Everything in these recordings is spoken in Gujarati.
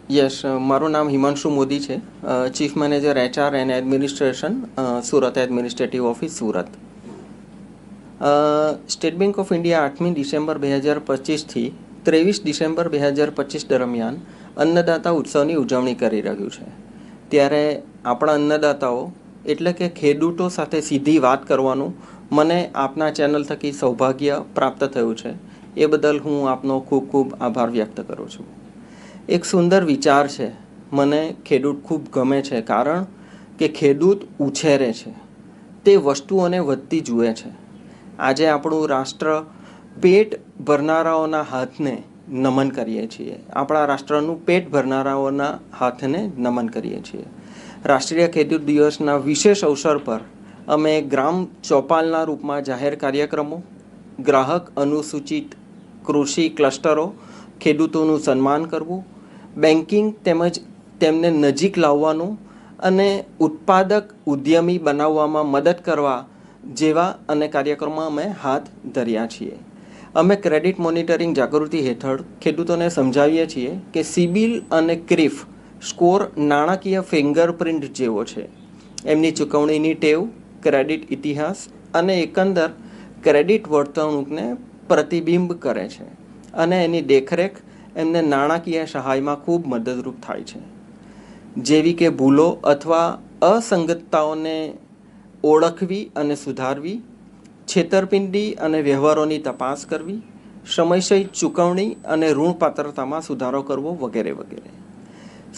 યસ, મારું નામ હિમાંશુ મોદી છે, chief manager HR and administration, Surat administrative office, Surat. State bank of India 8મી ડિસેમ્બર 2025થી 23 ડિસેમ્બર 2025 દરમિયાન અન્નદાતા ઉત્સવની ઉજવણી કરી રહ્યું છે. ત્યારે આપણા અન્નદાતાઓ એટલે કે ખેડૂતો સાથે સીધી વાત કરવાનું મને આપના ચેનલ થકી સૌભાગ્ય પ્રાપ્ત થયું છે. એ બદલ હું આપનો ખૂબ ખૂબ આભાર વ્યક્ત કરું છું. એક સુંદર વિચાર છે. મને ખેડૂત ખૂબ ગમે છે, કારણ કે ખેડૂત ઉછેરે છે, તે વસ્તુઓને વધતી જુએ છે. આજે આપણું રાષ્ટ્ર પેટ ભરનારાઓના હાથને નમન કરીએ છીએ. આપણા રાષ્ટ્રનું પેટ ભરનારાઓના હાથને નમન કરીએ છીએ. રાષ્ટ્રીય ખેડૂત દિવસના વિશેષ અવસર પર અમે ગ્રામ ચોપાલના રૂપમાં જાહેર કાર્યક્રમો, ગ્રાહક અનુસૂચિત કૃષિ ક્લસ્ટરો, ખેડૂતોનું સન્માન કરવું, બેન્કિંગ તેમજ તેમને નજીક લાવવાનું અને ઉત્પાદક ઉદ્યમી બનાવવામાં મદદ કરવા જેવા અને કાર્યક્રમો અમે હાથ ધર્યા છીએ. અમે ક્રેડિટ મોનિટરિંગ જાગૃતિ હેઠળ ખેડૂતોને સમજાવીએ છીએ કે સિબિલ અને ક્રિફ સ્કોર નાણાકીય ફિંગરપ્રિન્ટ જેવો છે. એમની ચૂકવણીની ટેવ, ક્રેડિટ ઇતિહાસ અને એકંદર ક્રેડિટ વર્તણૂકને પ્રતિબિંબ કરે છે અને એની દેખરેખ એમને નાણાકીય સહાયમાં ખૂબ મદદરૂપ થાય છે. જેવી કે ભૂલો અથવા અસંગતતાઓને ઓળખવી અને સુધારવી, છેતરપિંડી અને વ્યવહારોની તપાસ કરવી, સમયસર ચૂકવણી અને ઋણપાત્રતામાં સુધારો કરવો વગેરે વગેરે.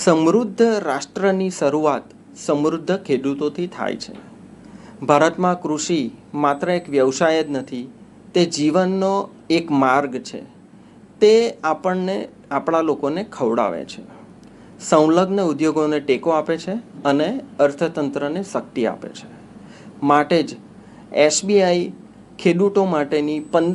સમૃદ્ધ રાષ્ટ્રની શરૂઆત સમૃદ્ધ ખેડૂતોથી થાય છે. ભારતમાં કૃષિ માત્ર એક વ્યવસાય જ નથી, તે જીવનનો એક માર્ગ છે. તે આપણા લોકોને ખવડાવે છે, સંલગ્ન ઉદ્યોગોને ટેકો આપે છે અને અર્થતંત્રને શક્તિ આપે છે. માટે જ SBI ખેડૂતો માટેની 15